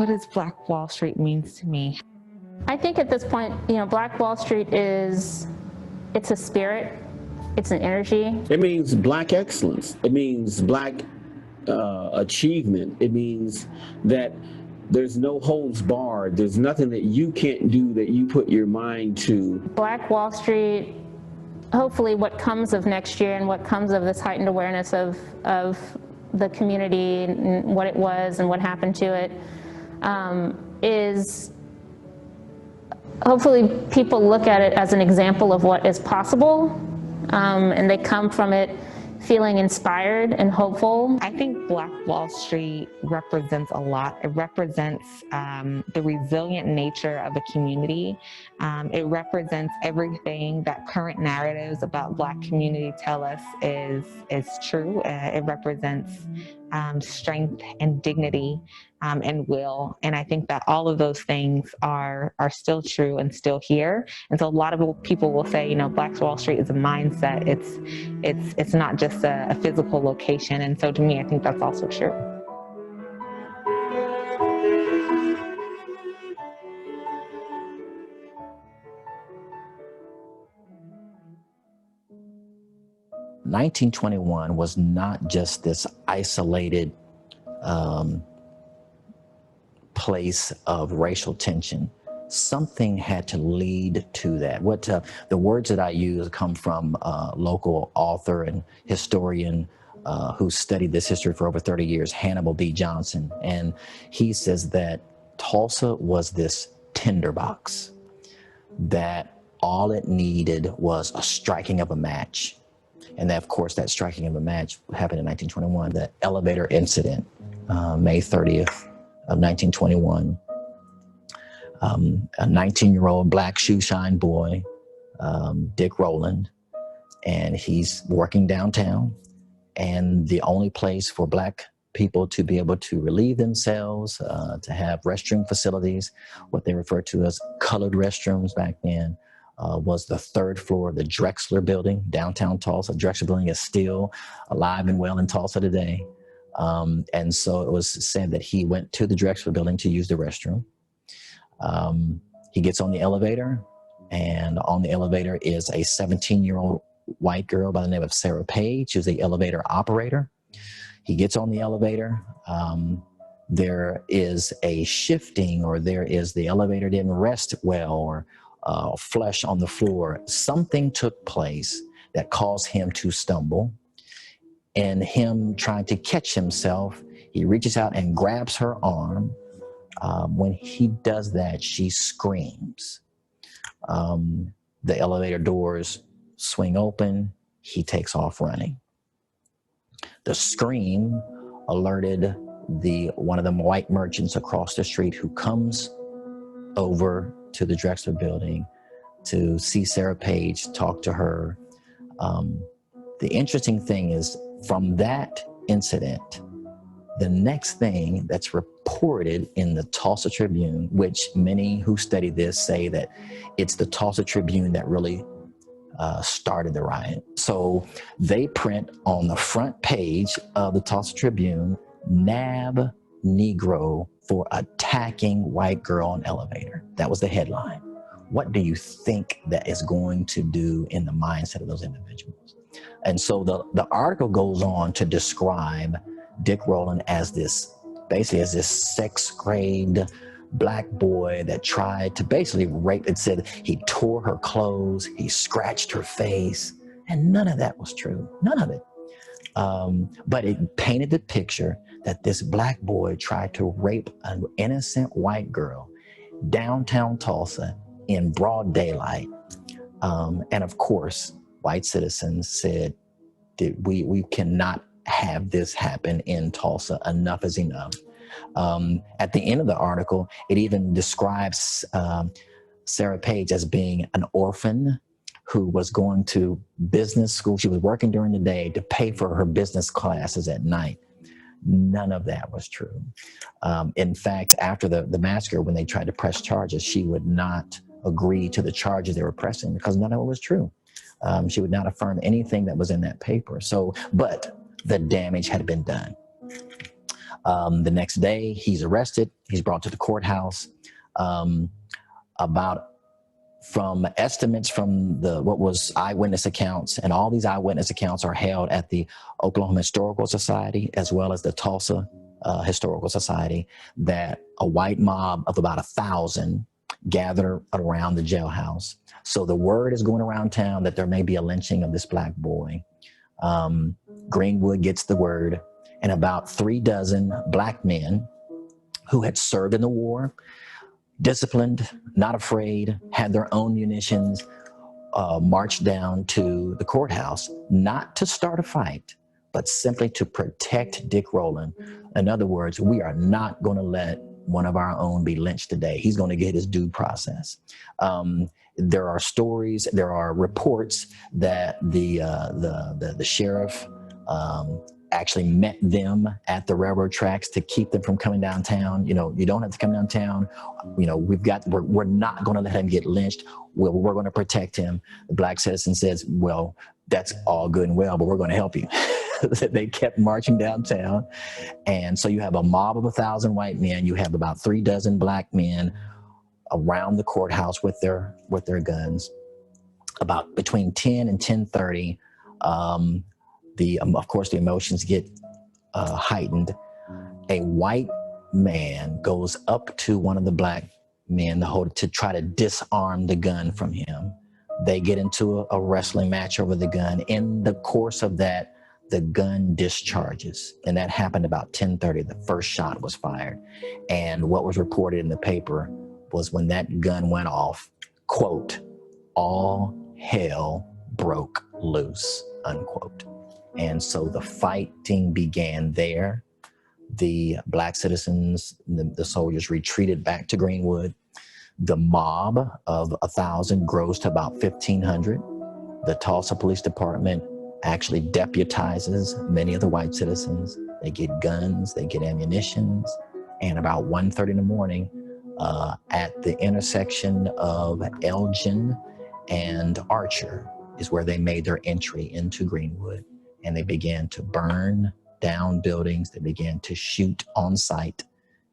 what does Black Wall Street means to me? I think at this point, Black Wall Street it's a spirit, it's an energy. It means Black excellence. It means Black achievement. It means that there's no holds barred. There's nothing that you can't do that you put your mind to. Black Wall Street, hopefully what comes of next year and what comes of this heightened awareness of the community and what it was and what happened to it, is hopefully people look at it as an example of what is possible, and they come from it feeling inspired and hopeful. I think Black Wall Street represents a lot. It represents the resilient nature of a community. It represents everything that current narratives about Black community tell us is true. It represents strength and dignity and will. And I think that all of those things are still true and still here. And so a lot of people will say, Black Wall Street is a mindset. It's not just a physical location. And so to me, I think that's also true. In 1921 was not just this isolated place of racial tension. Something had to lead to that. The words that I use come from a local author and historian who studied this history for over 30 years, Hannibal B. Johnson. And he says that Tulsa was this tinderbox, that all it needed was a striking of a match. And that, of course, that striking of a match happened in 1921, the elevator incident, May 30th of 1921. A 19-year-old Black shoeshine boy, Dick Rowland, and he's working downtown. And the only place for Black people to be able to relieve themselves, to have restroom facilities, what they referred to as colored restrooms back then, was the third floor of the Drexler Building, downtown Tulsa. Drexler Building is still alive and well in Tulsa today. And so it was said that he went to the Drexler Building to use the restroom. He gets on the elevator, and on the elevator is a 17-year-old white girl by the name of Sarah Page, who's the elevator operator. He gets on the elevator. There is a shifting, or the elevator didn't rest well, or flush on the floor. Something took place that caused him to stumble. And him trying to catch himself, he reaches out and grabs her arm. When he does that, she screams. The elevator doors swing open. He takes off running. The scream alerted one of the white merchants across the street, who comes over to the Drexler Building to see Sarah Page, talk to her. The interesting thing is, from that incident, the next thing that's reported in the Tulsa Tribune, which many who study this say that it's the Tulsa Tribune that really started the riot. So they print on the front page of the Tulsa Tribune, "Nab Negro for attacking white girl on elevator." That was the headline. What do you think that is going to do in the mindset of those individuals? And so the article goes on to describe Dick Rowland as this sex-craved Black boy that tried to basically rape. It said he tore her clothes, he scratched her face, and none of that was true, none of it. But it painted the picture that this Black boy tried to rape an innocent white girl downtown Tulsa in broad daylight. And of course, white citizens said, we cannot have this happen in Tulsa. Enough is enough. At the end of the article, it even describes Sarah Page as being an orphan who was going to business school. She was working during the day to pay for her business classes at night. None of that was true. In fact, after the massacre, when they tried to press charges, she would not agree to the charges they were pressing because none of it was true. She would not affirm anything that was in that paper. But the damage had been done. The next day, he's arrested. He's brought to the courthouse. About from estimates from what was eyewitness accounts, and all these eyewitness accounts are held at the Oklahoma Historical Society as well as the Tulsa Historical Society, that a white mob of about 1,000 gathered around the jailhouse. So the word is going around town that there may be a lynching of this black boy. Greenwood gets the word, and about 36 black men who had served in the war, disciplined, not afraid, had their own munitions, marched down to the courthouse, not to start a fight, but simply to protect Dick Rowland. In other words, we are not going to let one of our own be lynched today. He's going to get his due process. There are stories, there are reports that the sheriff actually met them at the railroad tracks to keep them from coming downtown. You know, you don't have to come downtown. You know, we're not going to let him get lynched. We're going to protect him. The black citizen says, well, that's all good and well, but we're going to help you. They kept marching downtown. And so you have a mob of 1,000 white men. You have about 36 black men around the courthouse with their guns. About between 10 and 10:30, of course, the emotions get heightened. A white man goes up to one of the black men to try to disarm the gun from him. They get into a wrestling match over the gun. In the course of that, the gun discharges, and that happened about 10:30. The first shot was fired, and what was reported in the paper was when that gun went off, quote, "all hell broke loose," unquote. And so the fighting began there. The black citizens, the soldiers retreated back to Greenwood. The mob of 1,000 grows to about 1,500. The Tulsa Police Department actually deputizes many of the white citizens. They get guns, they get ammunitions, and about 1:30 in the morning, at the intersection of Elgin and Archer is where they made their entry into Greenwood. And they began to burn down buildings, they began to shoot on sight,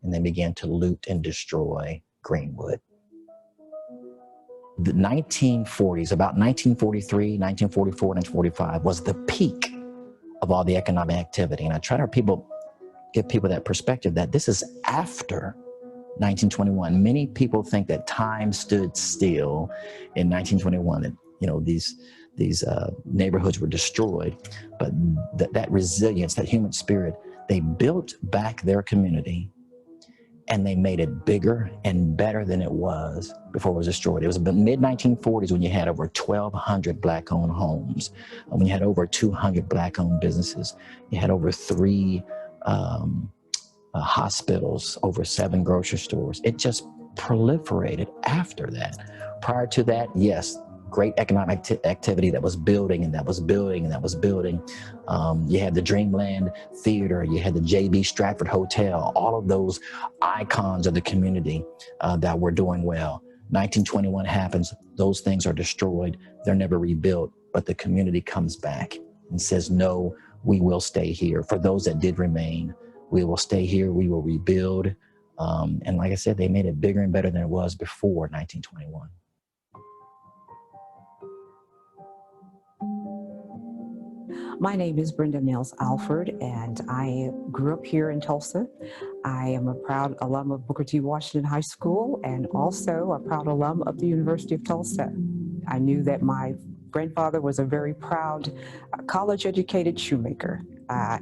and they began to loot and destroy Greenwood. The 1940s, about 1943, 1944, 1945 was the peak of all the economic activity. And I try to give people that perspective that this is after 1921. Many people think that time stood still in 1921, and these neighborhoods were destroyed, but that resilience, that human spirit, they built back their community and they made it bigger and better than it was before it was destroyed. It was the mid-1940s when you had over 1,200 black-owned homes, when you had over 200 black-owned businesses, you had over 3 hospitals, over 7 grocery stores. It just proliferated after that. Prior to that, yes, great economic activity that was building and that was building and that was building. You had the Dreamland Theater, you had the J.B. Stratford Hotel, all of those icons of the community that were doing well. 1921 happens, those things are destroyed, they're never rebuilt, but the community comes back and says, no, we will stay here. For those that did remain, we will stay here, we will rebuild. And like I said, they made it bigger and better than it was before 1921. My name is Brenda Nels Alford, and I grew up here in Tulsa. I am a proud alum of Booker T. Washington High School and also a proud alum of the University of Tulsa. I knew that my grandfather was a very proud college-educated shoemaker,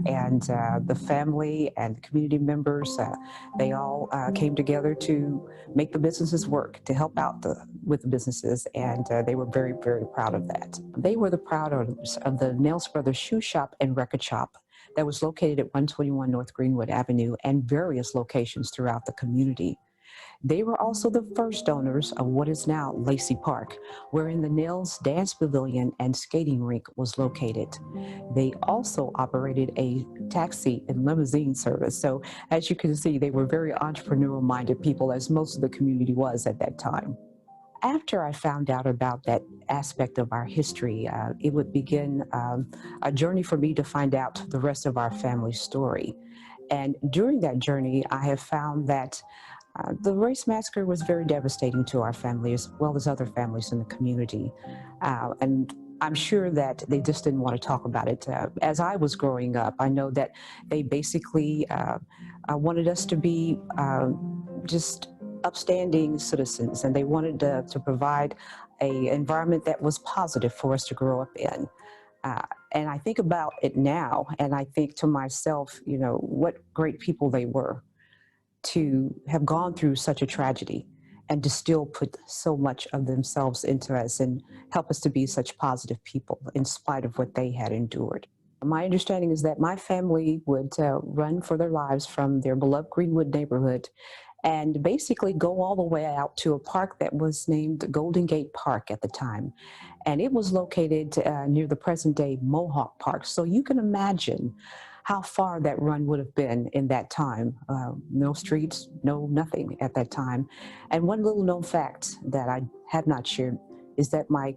and the family and the community members, they all came together to make the businesses work, to help out with the businesses, and they were very, very proud of that. They were the proud owners of the Nels Brothers Shoe Shop and Record Shop that was located at 121 North Greenwood Avenue and various locations throughout the community. They were also the first owners of what is now Lacey Park, wherein the Nels Dance Pavilion and skating rink was located. They also operated a taxi and limousine service. So as you can see, they were very entrepreneurial-minded people, as most of the community was at that time. After I found out about that aspect of our history, it would begin a journey for me to find out the rest of our family story. And during that journey, I have found that the race massacre was very devastating to our family as well as other families in the community. And I'm sure that they just didn't want to talk about it. As I was growing up, I know that they basically wanted us to be just upstanding citizens, and they wanted to provide an environment that was positive for us to grow up in. Uh, and I think about it now, and I think to myself, you know, what great people they were to have gone through such a tragedy and to still put so much of themselves into us and help us to be such positive people in spite of what they had endured. My understanding is that my family would run for their lives from their beloved Greenwood neighborhood and basically go all the way out to a park that was named Golden Gate Park at the time. And it was located near the present day Mohawk Park. So you can imagine how far that run would have been in that time. No streets, no nothing at that time. And one little known fact that I have not shared is that my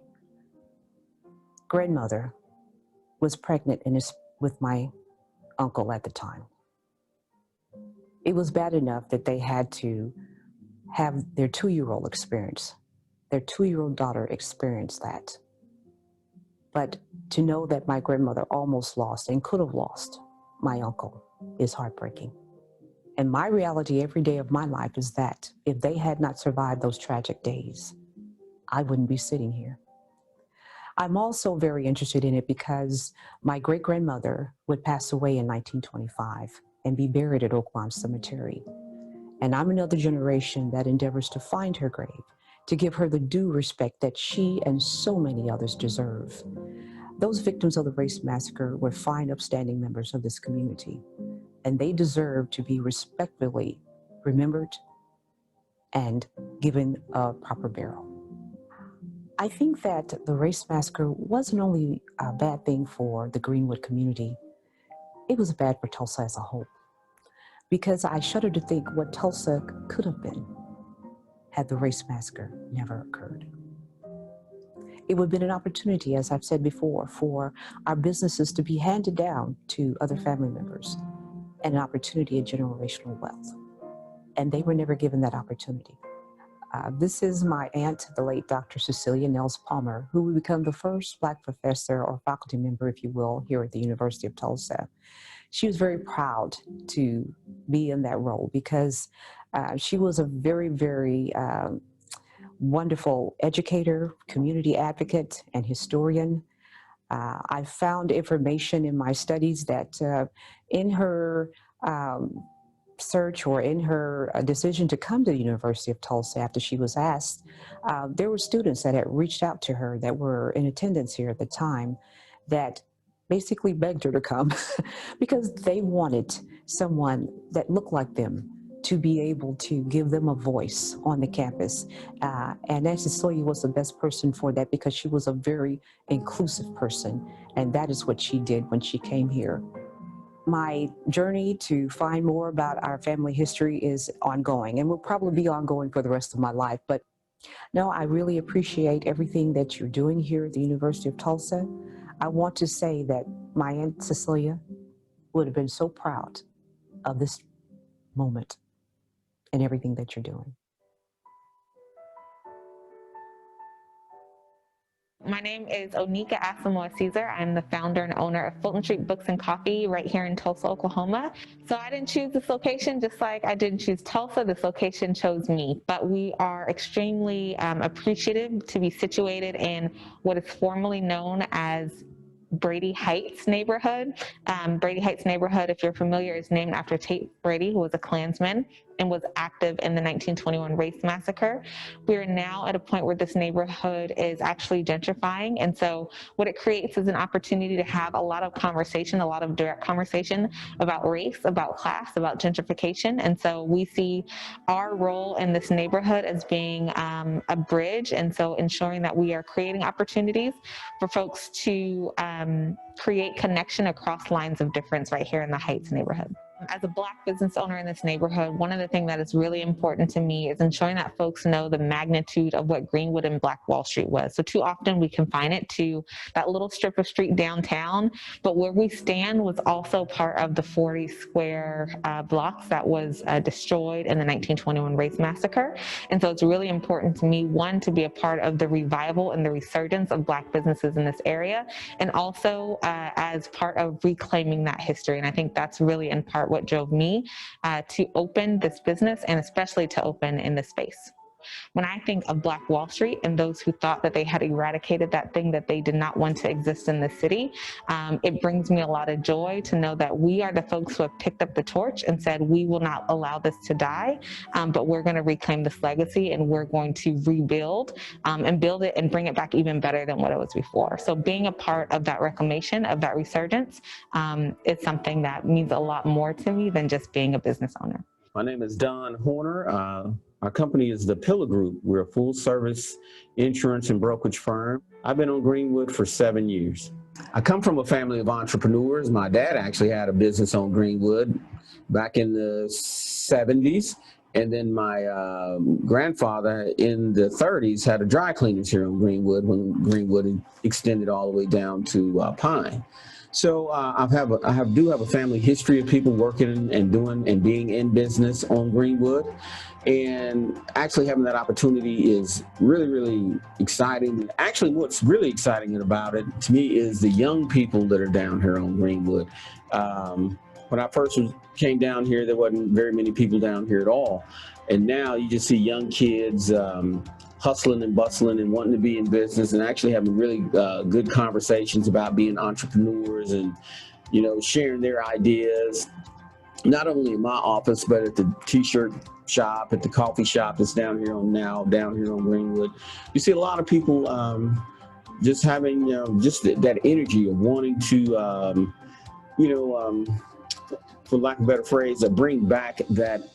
grandmother was pregnant with my uncle at the time. It was bad enough that they had to have their 2-year-old experience, their 2-year-old daughter experience that. But to know that my grandmother almost lost and could have lost my uncle is heartbreaking. And my reality every day of my life is that if they had not survived those tragic days, I wouldn't be sitting here. I'm also very interested in it because my great-grandmother would pass away in 1925 and be buried at Oaklawn Cemetery. And I'm another generation that endeavors to find her grave, to give her the due respect that she and so many others deserve. Those victims of the race massacre were fine, upstanding members of this community, and they deserve to be respectfully remembered and given a proper burial. I think that the race massacre wasn't only a bad thing for the Greenwood community, it was bad for Tulsa as a whole. Because I shudder to think what Tulsa could have been had the race massacre never occurred. It would have been an opportunity, as I've said before, for our businesses to be handed down to other family members, and an opportunity of generational wealth. And they were never given that opportunity. This is my aunt, the late Dr. Cecilia Nels Palmer, who would become the first Black professor or faculty member, if you will, here at the University of Tulsa. She was very proud to be in that role because she was a very, very wonderful educator, community advocate, and historian. I found information in my studies that in her search or in her decision to come to the University of Tulsa after she was asked, there were students that had reached out to her that were in attendance here at the time that basically begged her to come because they wanted someone that looked like them to be able to give them a voice on the campus. And Aunt Cecilia was the best person for that because she was a very inclusive person, and that is what she did when she came here. My journey to find more about our family history is ongoing and will probably be ongoing for the rest of my life. But no, I really appreciate everything that you're doing here at the University of Tulsa. I want to say that my Aunt Cecilia would have been so proud of this moment and everything that you're doing. My name is Onika Asamoah Caesar. I'm the founder and owner of Fulton Street Books and Coffee right here in Tulsa, Oklahoma. So I didn't choose this location, just like I didn't choose Tulsa. This location chose me. But we are extremely appreciative to be situated in what is formerly known as Brady Heights neighborhood. Brady Heights neighborhood, if you're familiar, is named after Tate Brady, who was a Klansman and was active in the 1921 race massacre. We are now at a point where this neighborhood is actually gentrifying. And so what it creates is an opportunity to have a lot of conversation, a lot of direct conversation about race, about class, about gentrification. And so we see our role in this neighborhood as being a bridge. And so ensuring that we are creating opportunities for folks to create connection across lines of difference right here in the Heights neighborhood. As a Black business owner in this neighborhood, one of the things that is really important to me is ensuring that folks know the magnitude of what Greenwood and Black Wall Street was. So too often we confine it to that little strip of street downtown, but where we stand was also part of the 40 square blocks that was destroyed in the 1921 race massacre. And so it's really important to me, one, to be a part of the revival and the resurgence of Black businesses in this area, and also as part of reclaiming that history. And I think that's really in part what drove me to open this business, and especially to open in this space. When I think of Black Wall Street and those who thought that they had eradicated that thing that they did not want to exist in the city, it brings me a lot of joy to know that we are the folks who have picked up the torch and said, we will not allow this to die, but we're going to reclaim this legacy, and we're going to rebuild and build it and bring it back even better than what it was before. So being a part of that reclamation, of that resurgence, is something that means a lot more to me than just being a business owner. My name is Don Horner. Our company is the Pillar Group. We're a full service insurance and brokerage firm. I've been on Greenwood for 7 years. I come from a family of entrepreneurs. My dad actually had a business on Greenwood back in the 70s. And then my grandfather in the 30s had a dry cleaners here on Greenwood when Greenwood extended all the way down to Pine. So I do have a family history of people working and doing and being in business on Greenwood. And actually having that opportunity is really, really exciting. Actually, what's really exciting about it to me is the young people that are down here on Greenwood. When I first came down here, there wasn't very many people down here at all. And now you just see young kids hustling and bustling and wanting to be in business, and actually having really good conversations about being entrepreneurs and, you know, sharing their ideas, not only in my office, but at the t-shirt shop, at the coffee shop that's down here on Greenwood. You see a lot of people just having, just that energy of wanting to, for lack of a better phrase, bring back that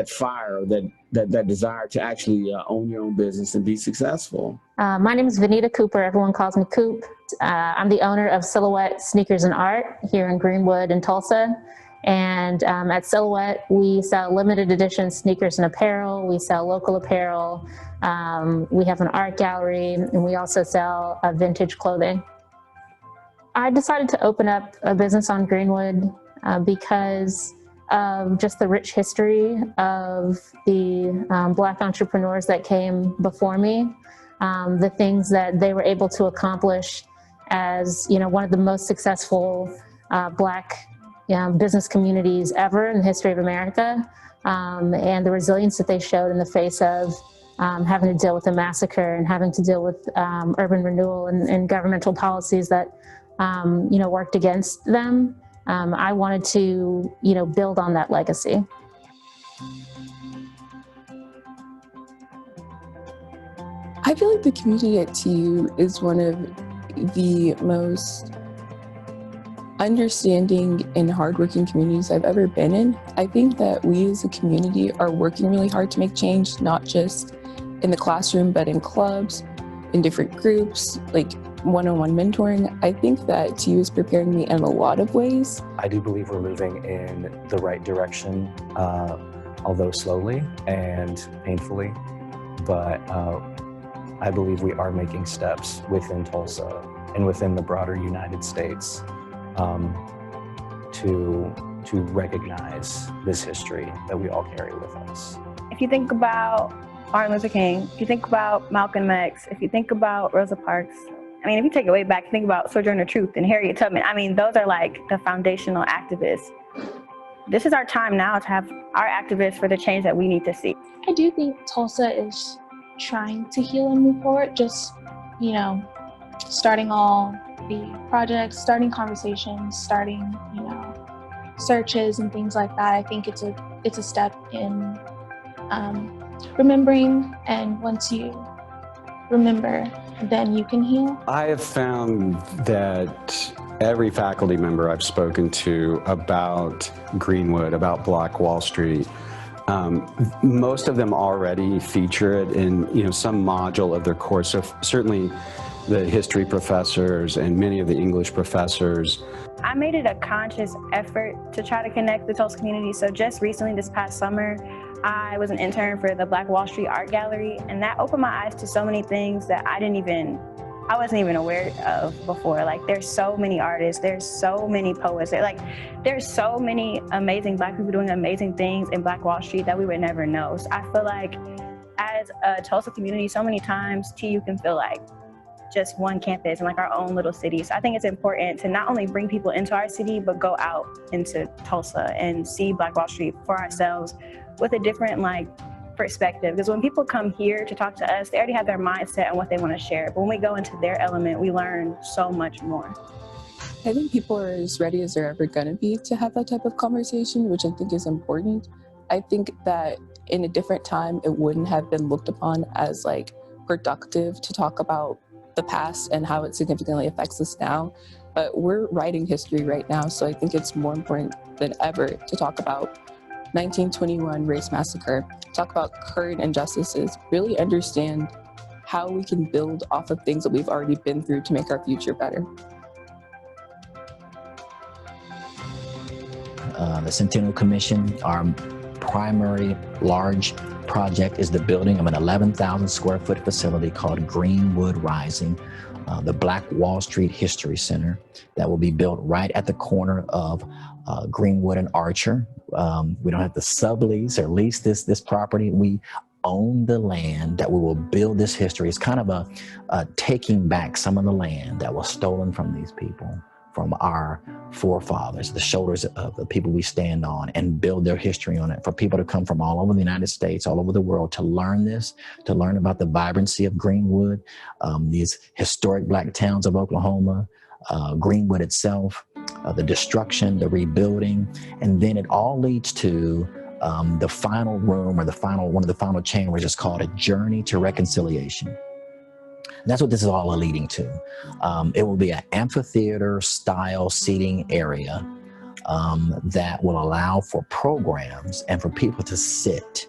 fire, that desire to actually own your own business and be successful. My name is Vanita Cooper. Everyone calls me Coop. I'm the owner of Silhouette Sneakers and Art here in Greenwood and Tulsa. And at Silhouette, we sell limited edition sneakers and apparel. We sell local apparel. We have an art gallery, and we also sell vintage clothing. I decided to open up a business on Greenwood because of just the rich history of the Black entrepreneurs that came before me, the things that they were able to accomplish as, one of the most successful Black business communities ever in the history of America, and the resilience that they showed in the face of having to deal with a massacre and having to deal with urban renewal and governmental policies that worked against them. I wanted to build on that legacy. I feel like the community at TU is one of the most understanding and hardworking communities I've ever been in. I think that we as a community are working really hard to make change, not just in the classroom, but in clubs, in different groups, like one-on-one mentoring. I think that TU is preparing me in a lot of ways. I do believe we're moving in the right direction, although slowly and painfully, but I believe we are making steps within Tulsa and within the broader United States to recognize this history that we all carry with us. If you think about Martin Luther King, if you think about Malcolm X, if you think about Rosa Parks, if you take it way back, think about Sojourner Truth and Harriet Tubman. Those are like the foundational activists. This is our time now to have our activists for the change that we need to see. I do think Tulsa is trying to heal and move forward, just, starting all the projects, starting conversations, starting, searches and things like that. I think it's a step in remembering, and once you remember, then you can heal. I have found that every faculty member I've spoken to about Greenwood, about Black Wall Street, most of them already feature it in some module of their course. So certainly the history professors and many of the English professors. I made it a conscious effort to try to connect the Tulsa community. So just recently, this past summer, I was an intern for the Black Wall Street Art Gallery, and that opened my eyes to so many things that I wasn't even aware of before. Like, there's so many artists, there's so many poets, there's so many amazing Black people doing amazing things in Black Wall Street that we would never know. So I feel like as a Tulsa community, so many times TU can feel like just one campus and like our own little city. So I think it's important to not only bring people into our city, but go out into Tulsa and see Black Wall Street for ourselves with a different perspective. Because when people come here to talk to us, they already have their mindset and what they want to share. But when we go into their element, we learn so much more. I think people are as ready as they're ever going to be to have that type of conversation, which I think is important. I think that in a different time, it wouldn't have been looked upon as productive to talk about the past and how it significantly affects us now. But we're writing history right now, so I think it's more important than ever to talk about 1921 race massacre, talk about current injustices, really understand how we can build off of things that we've already been through to make our future better. The Centennial Commission, our primary large project is the building of an 11,000 square foot facility called Greenwood Rising, the Black Wall Street History Center that will be built right at the corner of Greenwood and Archer. We don't have to sublease or lease this property. We own the land that we will build this history. It's kind of a taking back some of the land that was stolen from these people, from our forefathers, the shoulders of the people we stand on, and build their history on it, for people to come from all over the United States, all over the world, to learn this, to learn about the vibrancy of Greenwood, these historic Black towns of Oklahoma, Greenwood itself, the destruction, the rebuilding, and then it all leads to the final room, or one of the final chambers is called A Journey to Reconciliation. That's what this is all leading to. It will be an amphitheater style seating area that will allow for programs and for people to sit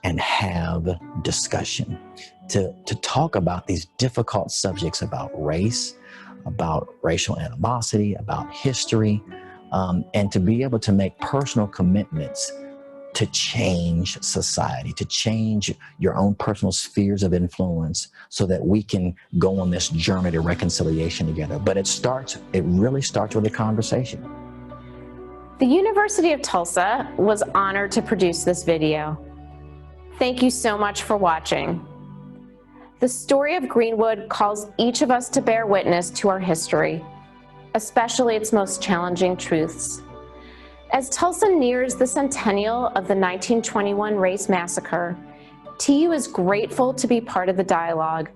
and have discussion, to talk about these difficult subjects about race, about racial animosity, about history, and to be able to make personal commitments to change society, to change your own personal spheres of influence so that we can go on this journey to reconciliation together. But it really starts with a conversation. The University of Tulsa was honored to produce this video. Thank you so much for watching. The story of Greenwood calls each of us to bear witness to our history, especially its most challenging truths. As Tulsa nears the centennial of the 1921 race massacre, TU is grateful to be part of the dialogue.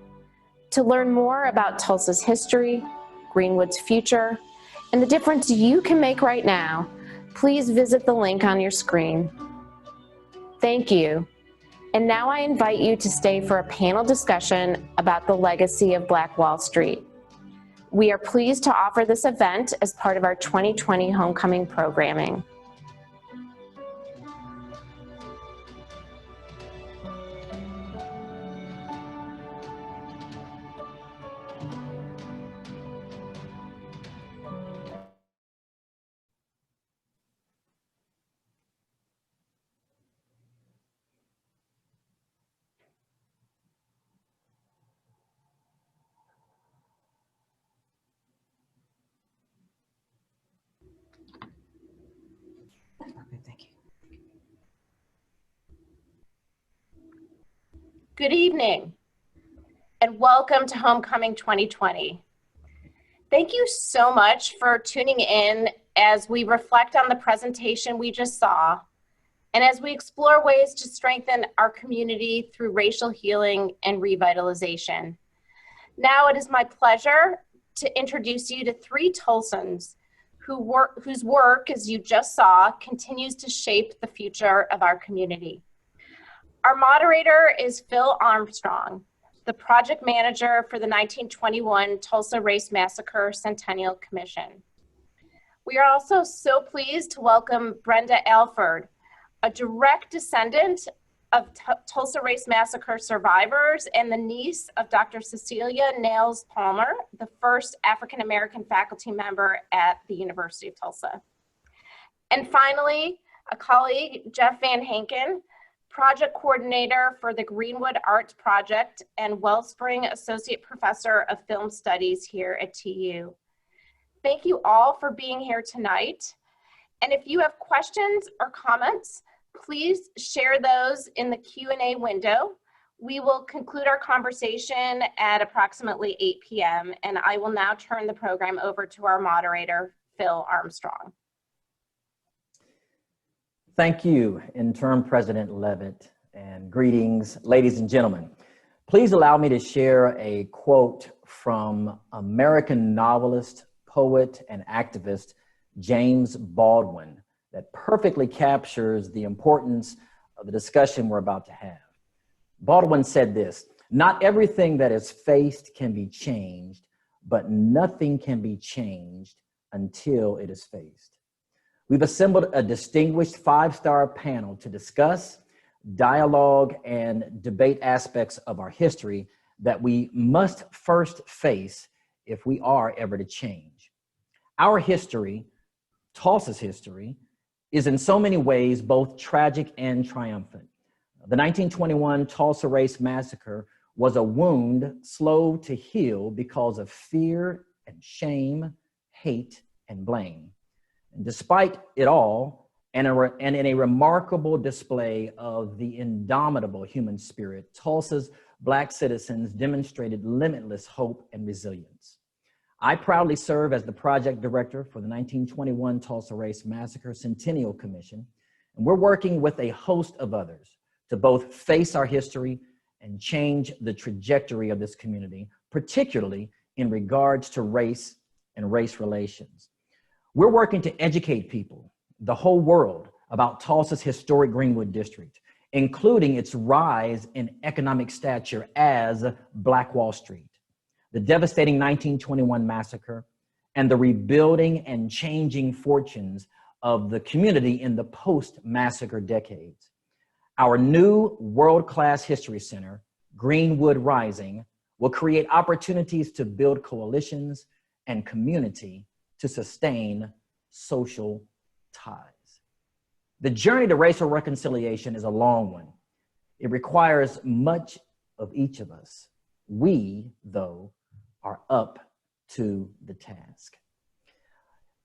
To learn more about Tulsa's history, Greenwood's future, and the difference you can make right now, please visit the link on your screen. Thank you. And now I invite you to stay for a panel discussion about the legacy of Black Wall Street. We are pleased to offer this event as part of our 2020 homecoming programming. Good evening, and welcome to Homecoming 2020. Thank you so much for tuning in as we reflect on the presentation we just saw, and as we explore ways to strengthen our community through racial healing and revitalization. Now it is my pleasure to introduce you to three Tulsans whose work, as you just saw, continues to shape the future of our community. Our moderator is Phil Armstrong, the project manager for the 1921 Tulsa Race Massacre Centennial Commission. We are also so pleased to welcome Brenda Alford, a direct descendant of Tulsa Race Massacre survivors and the niece of Dr. Cecilia Nails Palmer, the first African-American faculty member at the University of Tulsa. And finally, a colleague, Jeff Van Hanken, project coordinator for the Greenwood Arts Project and Wellspring Associate Professor of Film Studies here at TU. Thank you all for being here tonight. And if you have questions or comments, please share those in the Q&A window. We will conclude our conversation at approximately 8 p.m. and I will now turn the program over to our moderator, Phil Armstrong. Thank you, Interim President Levitt, and greetings, ladies and gentlemen. Please allow me to share a quote from American novelist, poet, and activist James Baldwin that perfectly captures the importance of the discussion we're about to have. Baldwin said this: "Not everything that is faced can be changed, but nothing can be changed until it is faced." We've assembled a distinguished 5-star panel to discuss, dialogue, and debate aspects of our history that we must first face if we are ever to change. Our history, Tulsa's history, is in so many ways both tragic and triumphant. The 1921 Tulsa Race Massacre was a wound slow to heal because of fear and shame, hate, and blame. And despite it all, and in a remarkable display of the indomitable human spirit, Tulsa's Black citizens demonstrated limitless hope and resilience. I proudly serve as the project director for the 1921 Tulsa Race Massacre Centennial Commission, and we're working with a host of others to both face our history and change the trajectory of this community, particularly in regards to race and race relations. We're working to educate people, the whole world, about Tulsa's historic Greenwood District, including its rise in economic stature as Black Wall Street, the devastating 1921 massacre, and the rebuilding and changing fortunes of the community in the post-massacre decades. Our new world-class history center, Greenwood Rising, will create opportunities to build coalitions and community to sustain social ties. The journey to racial reconciliation is a long one. It requires much of each of us. We, though, are up to the task.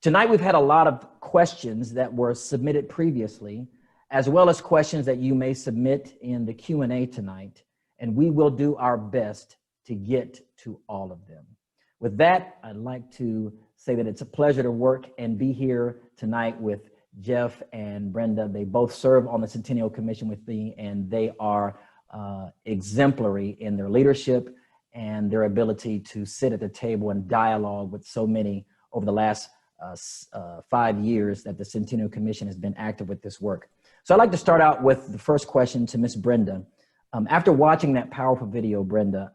Tonight, we've had a lot of questions that were submitted previously, as well as questions that you may submit in the Q&A tonight, and we will do our best to get to all of them. With that, I'd like to say that it's a pleasure to work and be here tonight with Jeff and Brenda. They both serve on the Centennial Commission with me, and they are exemplary in their leadership and their ability to sit at the table and dialogue with so many over the last 5 years that the Centennial Commission has been active with this work. So I'd like to start out with the first question to Ms. Brenda. After watching that powerful video, Brenda,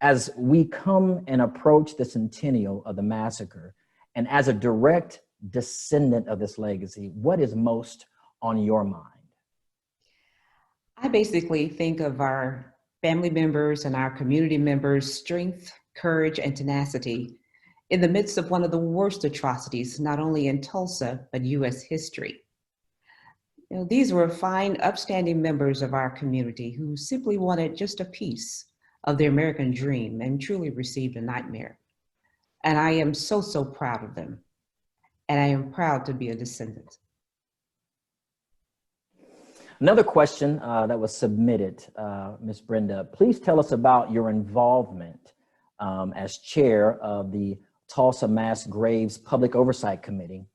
as we come and approach the centennial of the massacre, and as a direct descendant of this legacy, what is most on your mind? I basically think of our family members and our community members' strength, courage, and tenacity in the midst of one of the worst atrocities, not only in Tulsa, but U.S. history. You know, these were fine, upstanding members of our community who simply wanted just a piece of the American dream and truly received a nightmare. And I am so, so proud of them. And I am proud to be a descendant. Another question that was submitted, Ms. Brenda, please tell us about your involvement as chair of the Tulsa Mass Graves Public Oversight Committee.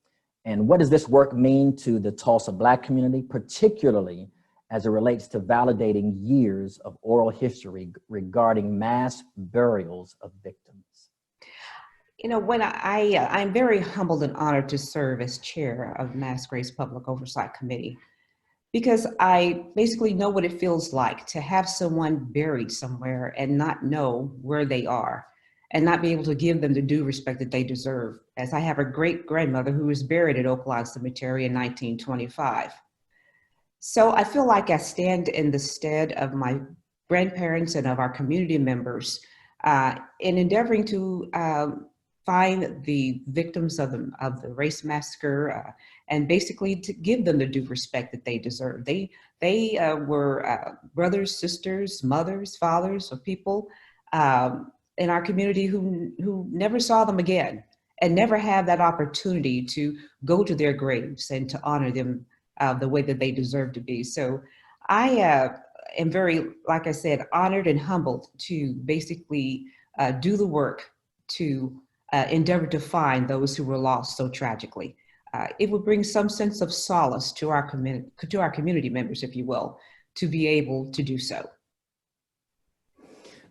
And what does this work mean to the Tulsa Black community, particularly as it relates to validating years of oral history regarding mass burials of victims? You know, when I'm very humbled and honored to serve as chair of Mass Graves Public Oversight Committee, because I basically know what it feels like to have someone buried somewhere and not know where they are and not be able to give them the due respect that they deserve, as I have a great grandmother who was buried at Oak Lawn Cemetery in 1925. So I feel like I stand in the stead of my grandparents and of our community members in endeavoring to find the victims of the race massacre and basically to give them the due respect that they deserve. They were brothers, sisters, mothers, fathers of people in our community who never saw them again and never had that opportunity to go to their graves and to honor them the way that they deserve to be. So I am very, like I said, honored and humbled to basically do the work to endeavor to find those who were lost so tragically. It would bring some sense of solace to our community members, if you will, to be able to do so.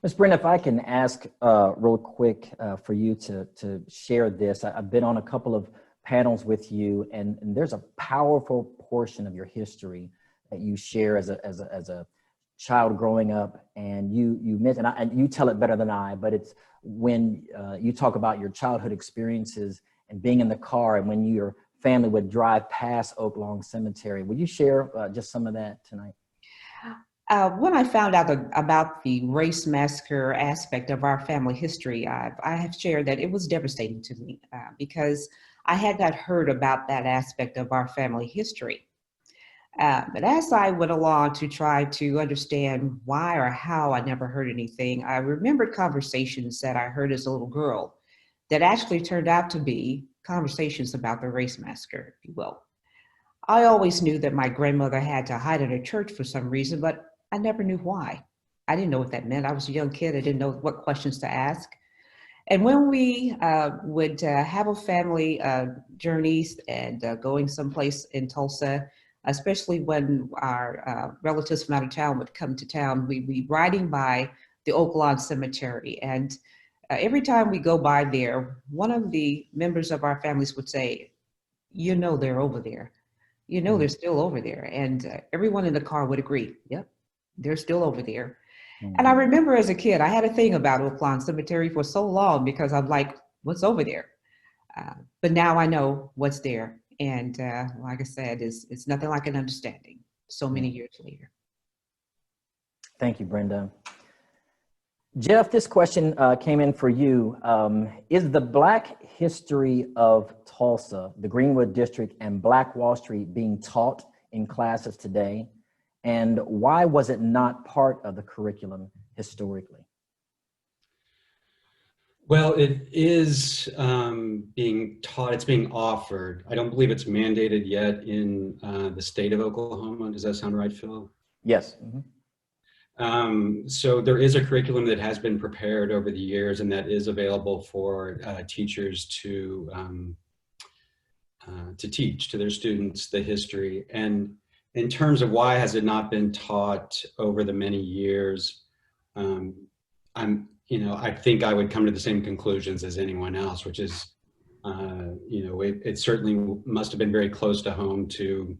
Ms. Brenda, if I can ask real quick for you to share this. I've been on a couple of panels with you, and there's a powerful portion of your history that you share as a child growing up, and you mentioned, and you tell it better than I, but it's when you talk about your childhood experiences and being in the car and when your family would drive past Oak Lawn Cemetery. Would you share just some of that tonight? When I found out about the race massacre aspect of our family history, I have shared that it was devastating to me because I had not heard about that aspect of our family history. But as I went along to try to understand why or how I never heard anything, I remembered conversations that I heard as a little girl that actually turned out to be conversations about the race massacre, if you will. I always knew that my grandmother had to hide in a church for some reason, but I never knew why. I didn't know what that meant. I was a young kid. I didn't know what questions to ask. And when we would have a family journeys and going someplace in Tulsa, especially when our relatives from out of town would come to town, we'd be riding by the Oak Lawn Cemetery. And every time we go by there, one of the members of our families would say, you know, they're over there. You know, they're still over there. And everyone in the car would agree, yep, they're still over there. And I remember as a kid, I had a thing about Oak Lawn Cemetery for so long because I'm like, what's over there? But now I know what's there. And like I said, it's nothing like an understanding so many years later. Thank you, Brenda. Jeff, this question came in for you. Is the Black history of Tulsa, the Greenwood District, and Black Wall Street being taught in classes today? And why was it not part of the curriculum historically? Well, it is being taught, it's being offered. I don't believe it's mandated yet in the state of Oklahoma. Does that sound right, Phil? Yes. So there is a curriculum that has been prepared over the years and that is available for teachers to teach to their students the history. And in terms of why has it not been taught over the many years, I think I would come to the same conclusions as anyone else, which is, it certainly must have been very close to home to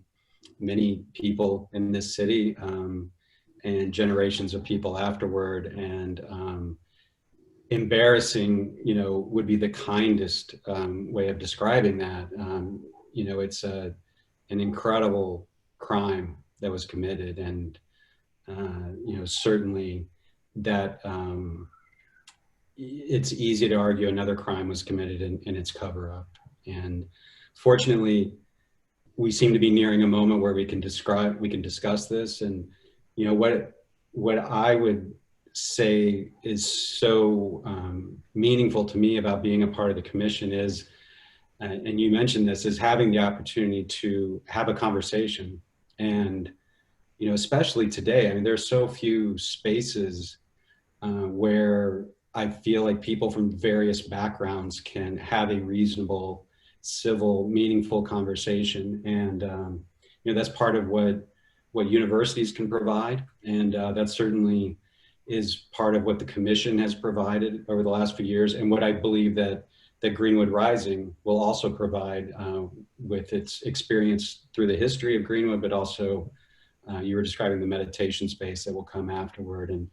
many people in this city and generations of people afterward. And embarrassing, would be the kindest way of describing that. It's an incredible crime that was committed, and certainly that it's easy to argue another crime was committed in its cover-up. And fortunately, we seem to be nearing a moment where we can discuss this. And what I would say is so meaningful to me about being a part of the commission is, and you mentioned this, is having the opportunity to have a conversation. And, especially today, I mean, there's so few spaces where I feel like people from various backgrounds can have a reasonable, civil, meaningful conversation. And, that's part of what universities can provide. And that certainly is part of what the commission has provided over the last few years, and what I believe that Greenwood Rising will also provide with its experience through the history of Greenwood, but also you were describing the meditation space that will come afterward. And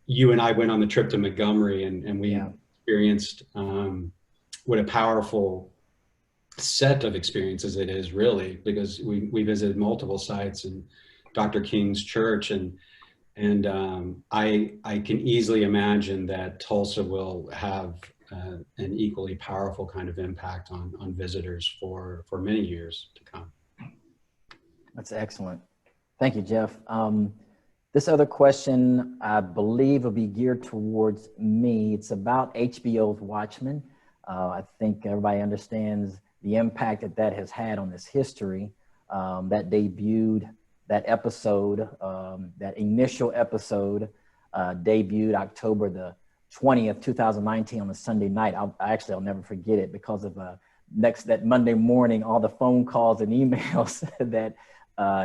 you and I went on the trip to Montgomery, and we experienced what a powerful set of experiences it is, really, because we visited multiple sites and Dr. King's church, and I can easily imagine that Tulsa will have an equally powerful kind of impact on visitors for many years to come. That's excellent. Thank you, Jeff. This other question, I believe, will be geared towards me. It's about HBO's Watchmen. I think everybody understands the impact that that has had on this history. That debuted, that episode, that initial episode debuted October the 20th, 2019 on a Sunday night. I'll never forget it because of that Monday morning, all the phone calls and emails that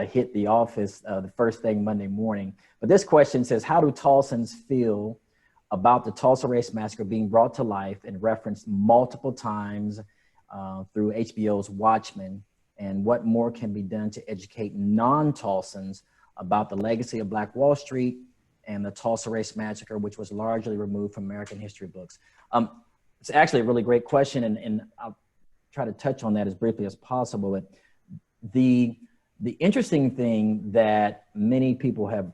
hit the office the first thing Monday morning. But this question says, how do Tulsans feel about the Tulsa Race Massacre being brought to life and referenced multiple times through HBO's Watchmen? And what more can be done to educate non-Tulsans about the legacy of Black Wall Street and the Tulsa Race Massacre, which was largely removed from American history books? It's actually a really great question, and I'll try to touch on that as briefly as possible. But the interesting thing that many people have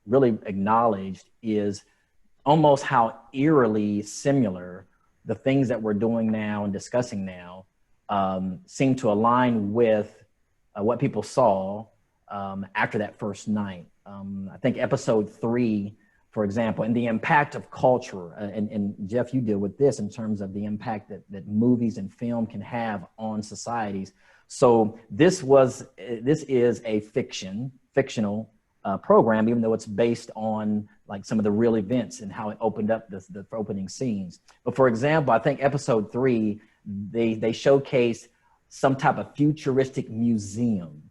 really acknowledged is almost how eerily similar the things that we're doing now and discussing now seem to align with what people saw after that first night. I think episode 3, for example, and the impact of culture, and Jeff, you deal with this in terms of the impact that movies and film can have on societies. So this is a fictional program, even though it's based on like some of the real events and how it opened up the opening scenes. But for example, I think episode 3, they showcase some type of futuristic museum.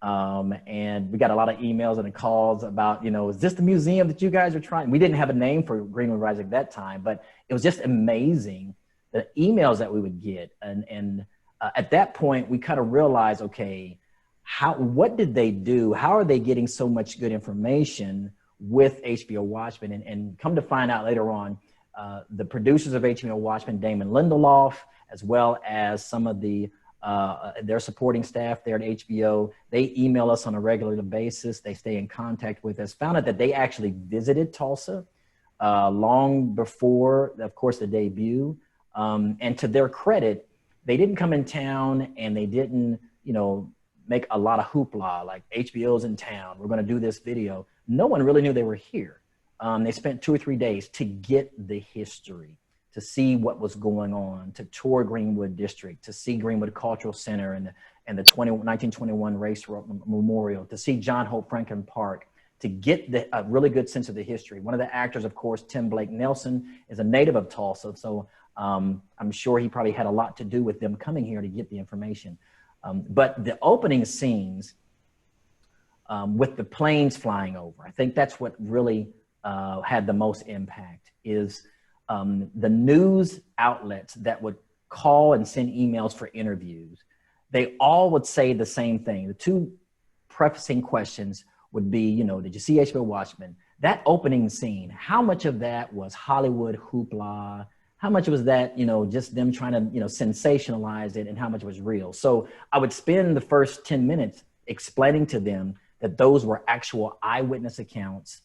And we got a lot of emails and calls about, is this the museum that you guys are trying? We didn't have a name for Greenwood Rising at that time, but it was just amazing the emails that we would get. And at that point, we kind of realized, okay, what did they do? How are they getting so much good information with HBO Watchmen? And come to find out later on, the producers of HBO Watchmen, Damon Lindelof, as well as some of their supporting staff there at HBO, they email us on a regular basis. They stay in contact with us. Found out that they actually visited Tulsa long before, of course, the debut. And to their credit, they didn't come in town and they didn't, make a lot of hoopla like HBO's in town. We're going to do this video. No one really knew they were here. They spent 2 or 3 days to get the history, to see what was going on, to tour Greenwood District, to see Greenwood Cultural Center and the 1921 Race Memorial, to see John Hope Franklin Park, to get a really good sense of the history. One of the actors, of course, Tim Blake Nelson, is a native of Tulsa, so I'm sure he probably had a lot to do with them coming here to get the information. But the opening scenes with the planes flying over, I think that's what really had the most impact, is the news outlets that would call and send emails for interviews. They all would say the same thing. The 2 prefacing questions would be, did you see HBO Watchmen? That opening scene, how much of that was Hollywood hoopla? How much was that, just them trying to, sensationalize it, and how much was real? So I would spend the first 10 minutes explaining to them that those were actual eyewitness accounts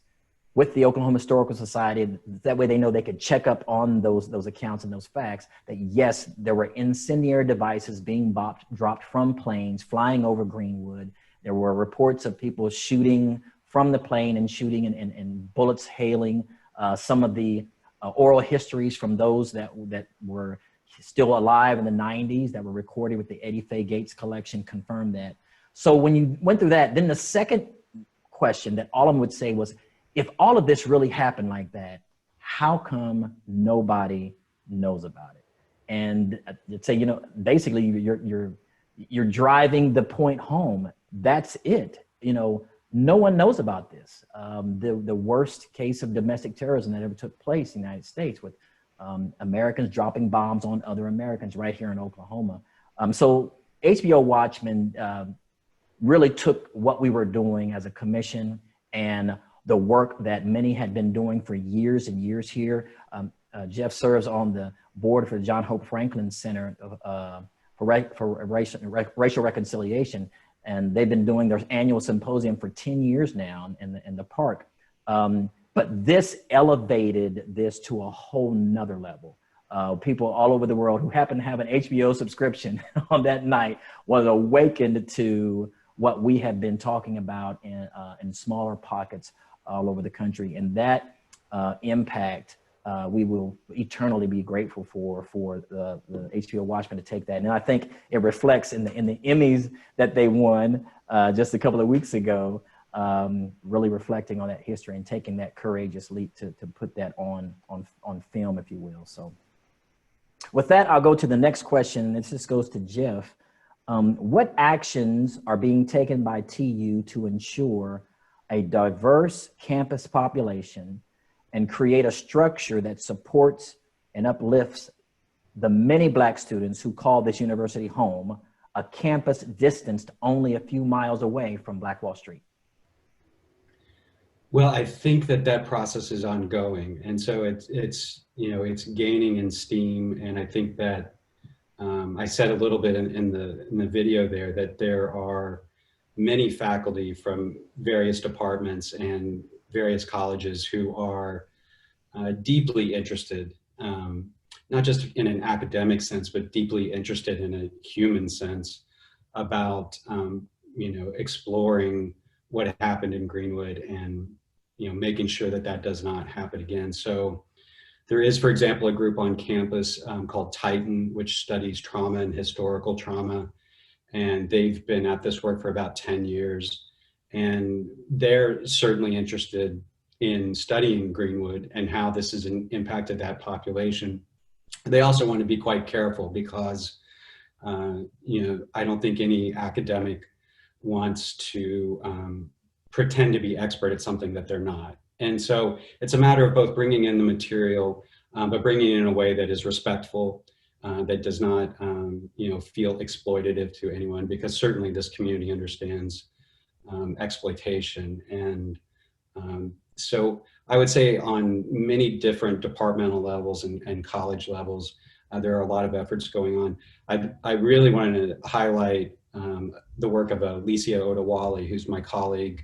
with the Oklahoma Historical Society. That way they know they could check up on those accounts and those facts, that yes, there were incendiary devices being dropped from planes flying over Greenwood. There were reports of people shooting from the plane and shooting and bullets hailing. Some of the oral histories from those that were still alive in the 90s that were recorded with the Eddie Faye Gates collection confirmed that. So when you went through that, then the second question that all of them would say was, if all of this really happened like that, how come nobody knows about it? And I'd say, basically you're driving the point home. That's it. No one knows about this. The worst case of domestic terrorism that ever took place in the United States, with Americans dropping bombs on other Americans right here in Oklahoma. So HBO Watchmen really took what we were doing as a commission and the work that many had been doing for years and years here. Jeff serves on the board for the John Hope Franklin Center for racial reconciliation, and they've been doing their annual symposium for 10 years now in the park. But this elevated this to a whole nother level. People all over the world who happen to have an HBO subscription on that night was awakened to what we have been talking about in smaller pockets all over the country. And that impact, we will eternally be grateful for the HBO Watchmen to take that. And I think it reflects in the Emmys that they won just a couple of weeks ago, really reflecting on that history and taking that courageous leap to put that on film, if you will. So with that, I'll go to the next question. This just goes to Jeff. What actions are being taken by TU to ensure a diverse campus population and create a structure that supports and uplifts the many Black students who call this university home, a campus distanced only a few miles away from Black Wall Street? Well, I think that process is ongoing, and so it's gaining in steam. And I think that I said a little bit in the video there that there are many faculty from various departments and various colleges who are deeply interested, not just in an academic sense, but deeply interested in a human sense about exploring what happened in Greenwood and making sure that does not happen again. So there is, for example, a group on campus called Titan, which studies trauma and historical trauma. And they've been at this work for about 10 years. And they're certainly interested in studying Greenwood and how this has impacted that population. They also want to be quite careful because, I don't think any academic wants to pretend to be expert at something that they're not. And so it's a matter of both bringing in the material, but bringing it in a way that is respectful, that does not, feel exploitative to anyone, because certainly this community understands exploitation. And so I would say on many different departmental levels and college levels, there are a lot of efforts going on. I really wanted to highlight the work of Alicia Odawale, who's my colleague.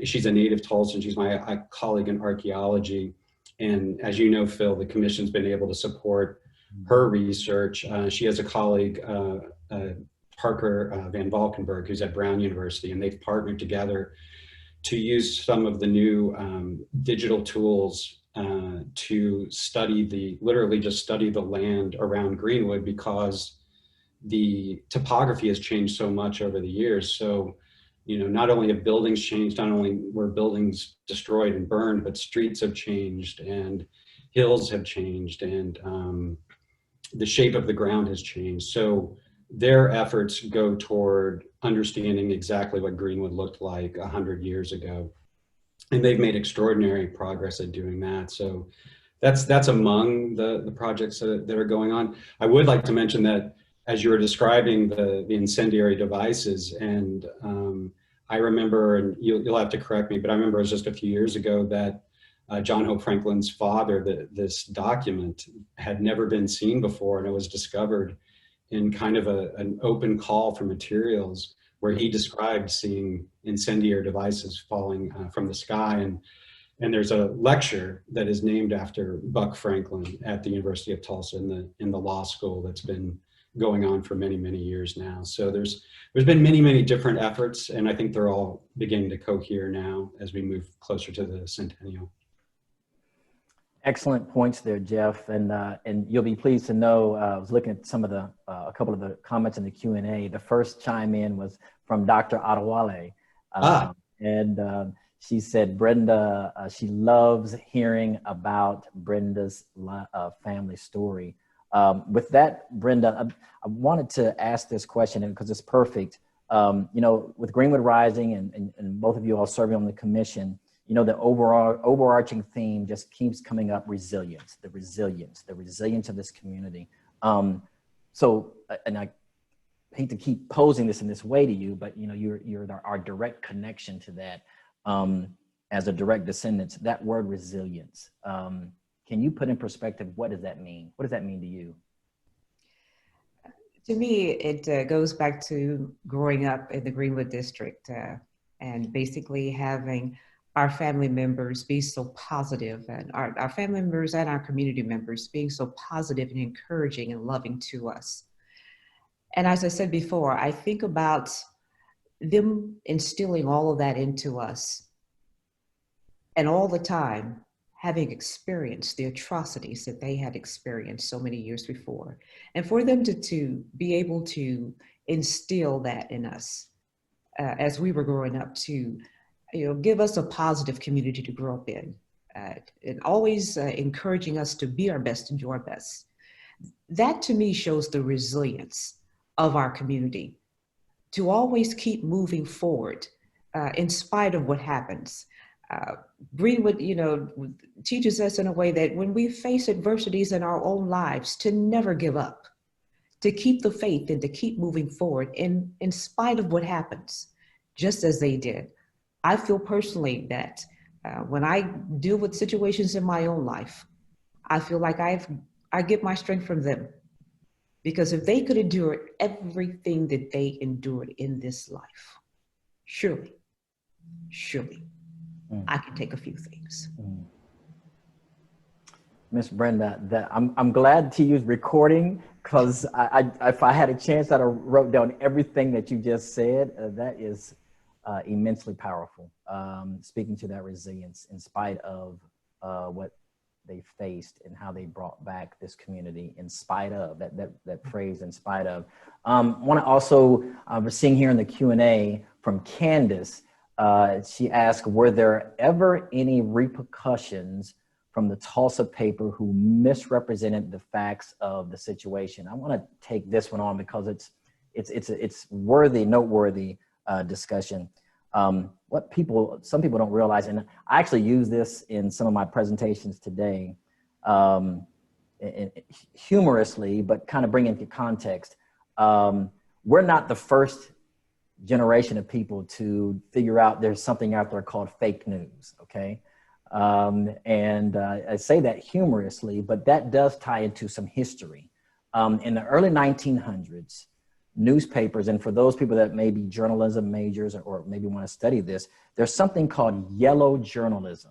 She's a native Tulsan. She's my colleague in archaeology. And as you know, Phil, the commission's been able to support her research. She has a colleague, Parker Van Valkenburg, who's at Brown University, and they've partnered together to use some of the new digital tools to literally just study the land around Greenwood, because the topography has changed so much over the years. So, not only have buildings changed, not only were buildings destroyed and burned, but streets have changed and hills have changed, and the shape of the ground has changed. So their efforts go toward understanding exactly what Greenwood looked like 100 years ago. And they've made extraordinary progress at doing that. So that's among the projects that are going on. I would like to mention that as you were describing the incendiary devices, and I remember, and you'll have to correct me, but I remember it was just a few years ago that John Hope Franklin's father, this document had never been seen before, and it was discovered in kind of an open call for materials, where he described seeing incendiary devices falling from the sky. And there's a lecture that is named after Buck Franklin at the University of Tulsa in the law school that's been going on for many, many years now. So there's been many, many different efforts, and I think they're all beginning to cohere now as we move closer to the centennial. Excellent points there, Jeff. And you'll be pleased to know, I was looking at some of a couple of the comments in the Q&A. The first chime in was from Dr. Adewale. And she said, Brenda, she loves hearing about Brenda's family story. With that, Brenda, I wanted to ask this question, because it's perfect. With Greenwood Rising and both of you all serving on the commission, the overarching theme just keeps coming up: resilience, the resilience of this community. So, and I hate to keep posing this in this way to you, but you're our direct connection to that as a direct descendant. That word resilience. Can you put in perspective, what does that mean? What does that mean to you? To me, it goes back to growing up in the Greenwood District and basically having our family members be so positive, and our family members and our community members being so positive and encouraging and loving to us. And as I said before, I think about them instilling all of that into us, and all the time having experienced the atrocities that they had experienced so many years before. And for them to be able to instill that in us as we were growing up, to give us a positive community to grow up in, and always encouraging us to be our best and do our best. That to me shows the resilience of our community, to always keep moving forward in spite of what happens. Greenwood, teaches us in a way that when we face adversities in our own lives, to never give up, to keep the faith and to keep moving forward in spite of what happens, just as they did. I feel personally that when I deal with situations in my own life, I feel like I get my strength from them. Because if they could endure everything that they endured in this life, surely, I can take a few things. Miss Brenda, I'm glad to use recording, because if I had a chance, I'd have wrote down everything that you just said. That is immensely powerful, speaking to that resilience in spite of what they faced and how they brought back this community in spite of, that phrase, in spite of. Want to also, we're seeing here in the Q&A from Candace, she asked, were there ever any repercussions from the Tulsa paper who misrepresented the facts of the situation? I want to take this one on because it's noteworthy discussion. What some people don't realize, and I actually use this in some of my presentations today, humorously, but kind of bring into context. We're not the first generation of people to figure out there's something out there called fake news, okay? I say that humorously, but that does tie into some history. In the early 1900s, newspapers, and for those people that may be journalism majors or maybe want to study this, there's something called yellow journalism.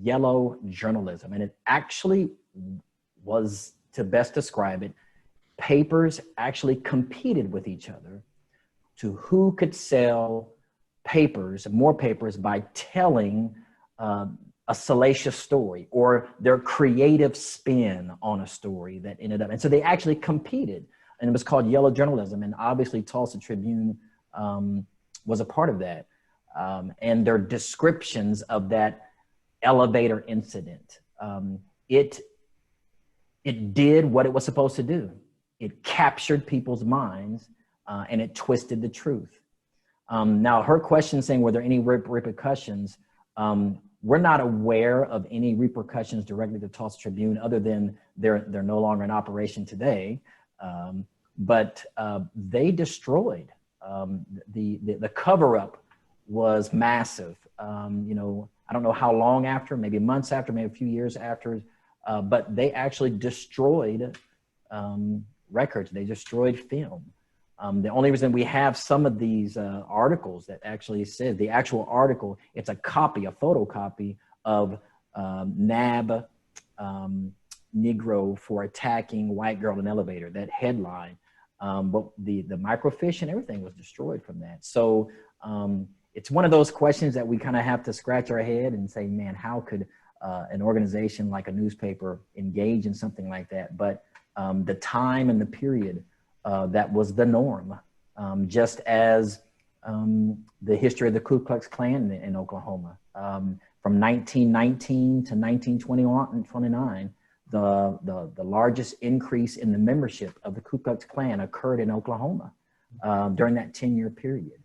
Yellow journalism. And it actually was, to best describe it, papers actually competed with each other to who could sell more papers by telling a salacious story or their creative spin on a story that ended up. And so they actually competed. And it was called yellow journalism. And obviously Tulsa Tribune was a part of that. And their descriptions of that elevator incident, it did what it was supposed to do. It captured people's minds and it twisted the truth. Now her question saying, were there any repercussions? We're not aware of any repercussions directly to Tulsa Tribune other than they're no longer in operation today. But they destroyed, the cover-up was massive. I don't know how long after, maybe months after, maybe a few years after, but they actually destroyed records. They destroyed film. The only reason we have some of these articles that actually says, the actual article, it's a copy, a photocopy of NAB Negro for attacking white girl in elevator, that headline. But the microfiche and everything was destroyed from that. So it's one of those questions that we kind of have to scratch our head and say, man, how could an organization like a newspaper engage in something like that? But the time and the period, that was the norm, just as the history of the Ku Klux Klan in Oklahoma. From 1919 to 1929, the largest increase in the membership of the Ku Klux Klan occurred in Oklahoma during that 10-year period.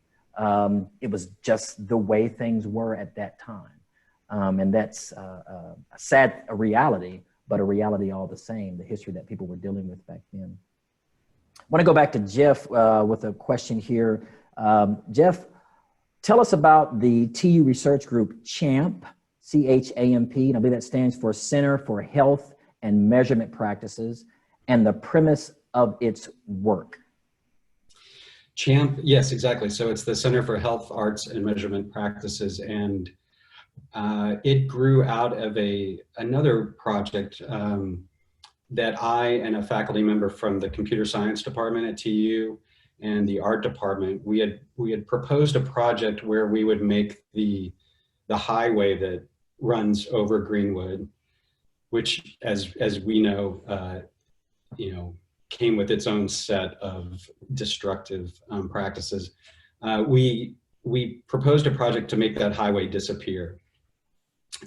It was just the way things were at that time. And that's a sad reality, but a reality all the same, the history that people were dealing with back then. I want to go back to Jeff with a question here. Jeff, tell us about the TU research group CHAMP, C-H-A-M-P, and I believe that stands for Center for Health and Measurement Practices, and the premise of its work? CHAMP, yes, exactly. So it's the Center for Health, Arts, and Measurement Practices, and it grew out of another project that I and a faculty member from the computer science department at TU and the art department, we had proposed a project where we would make the highway that runs over Greenwood, which, as we know, came with its own set of destructive practices. We proposed a project to make that highway disappear,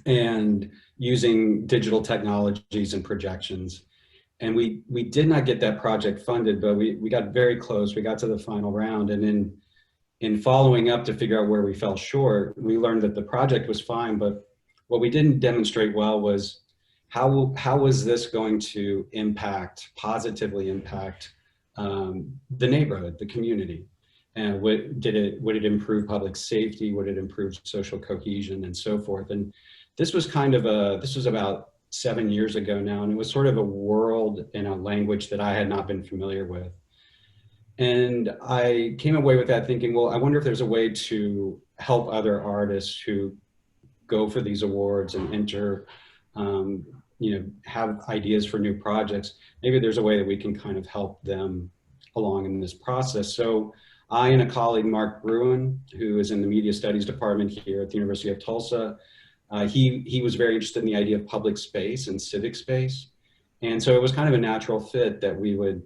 and using digital technologies and projections. And we did not get that project funded, but we got very close. We got to the final round, and in following up to figure out where we fell short, we learned that the project was fine, but what we didn't demonstrate well was how was this going to positively impact the neighborhood, the community? And would it improve public safety? Would it improve social cohesion and so forth? And this was this was about 7 years ago now, and it was sort of a world in a language that I had not been familiar with. And I came away with that thinking, well, I wonder if there's a way to help other artists who go for these awards and enter, have ideas for new projects. Maybe there's a way that we can kind of help them along in this process. So I and a colleague, Mark Bruin, who is in the media studies department here at the University of Tulsa, he was very interested in the idea of public space and civic space. And so it was kind of a natural fit that we would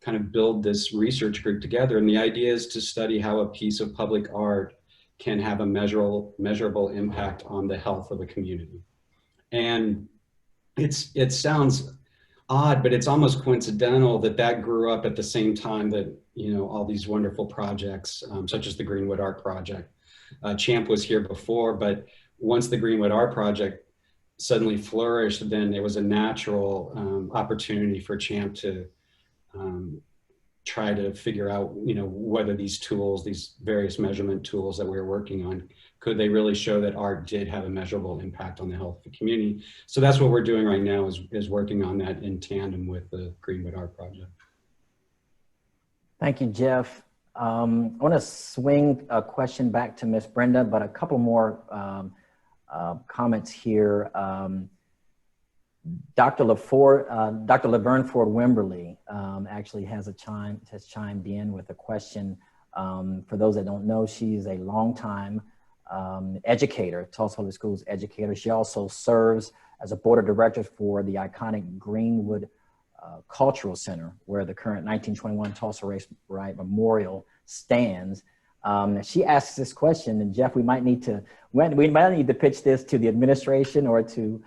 kind of build this research group together. And the idea is to study how a piece of public art can have a measurable impact on the health of a community. And it sounds odd, but it's almost coincidental that grew up at the same time that, all these wonderful projects, such as the Greenwood Art Project. CHAMP was here before, but once the Greenwood Art Project suddenly flourished, then there was a natural opportunity for CHAMP to try to figure out, whether these tools, these various measurement tools that we were working on, could they really show that art did have a measurable impact on the health of the community? So that's what we're doing right now, is working on that in tandem with the Greenwood Art Project. Thank you, Jeff. I want to swing a question back to Ms. Brenda, but a couple more comments here. Dr. Laverne Ford Wimberly actually has chimed in with a question. For those that don't know, she's a longtime educator, Tulsa Public Schools educator. She also serves as a board of directors for the iconic Greenwood Cultural Center, where the current 1921 Tulsa Race Riot Memorial stands. She asks this question, and Jeff, we might need to pitch this to the administration or to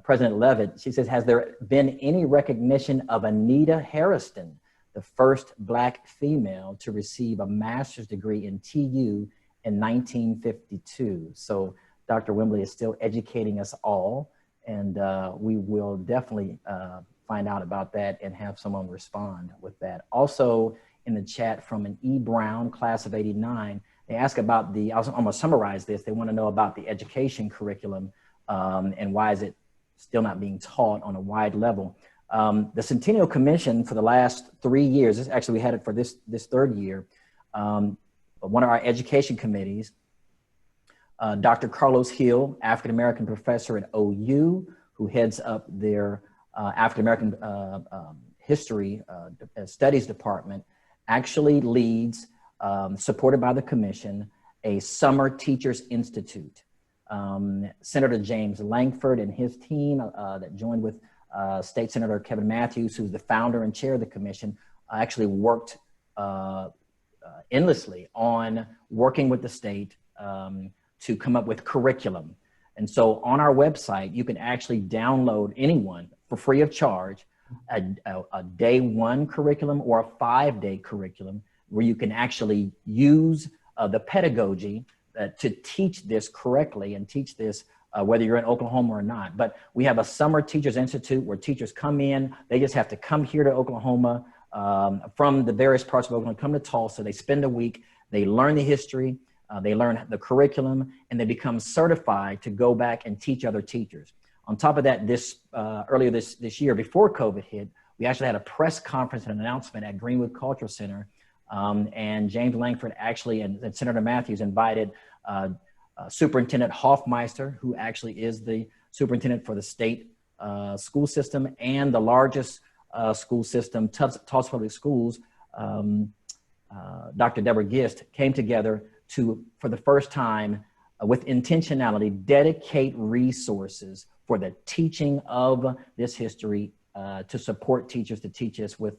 President Levitt. She says, has there been any recognition of Anita Hairston, the first Black female to receive a master's degree in TU in 1952? So Dr. Wimberly is still educating us all, and we will definitely find out about that and have someone respond with that. Also in the chat from an E. Brown, class of '89, they ask about I'm going to summarize this. They want to know about the education curriculum and why is it still not being taught on a wide level. The Centennial Commission for the last 3 years, actually we had it for this third year, one of our education committees, Dr. Carlos Hill, African-American professor at OU, who heads up their African-American history studies department, actually leads, supported by the commission, a Summer Teachers Institute. Senator James Lankford and his team that joined with State Senator Kevin Matthews, who's the founder and chair of the commission, actually worked endlessly on working with the state to come up with curriculum. And so on our website, you can actually download, anyone for free of charge, a day one curriculum or a 5-day curriculum where you can actually use the pedagogy to teach this correctly and teach this whether you're in Oklahoma or not. But we have a Summer Teachers Institute where teachers come in, they just have to come here to Oklahoma from the various parts of Oklahoma, come to Tulsa, they spend a week, they learn the history, they learn the curriculum, and they become certified to go back and teach other teachers. On top of that, earlier this year, before COVID hit, we actually had a press conference and announcement at Greenwood Cultural Center. And James Langford actually, and Senator Matthews invited Superintendent Hoffmeister, who actually is the superintendent for the state school system and the largest school system, Tulsa Public Schools. Dr. Deborah Gist came together to, for the first time, with intentionality, dedicate resources for the teaching of this history to support teachers to teach us with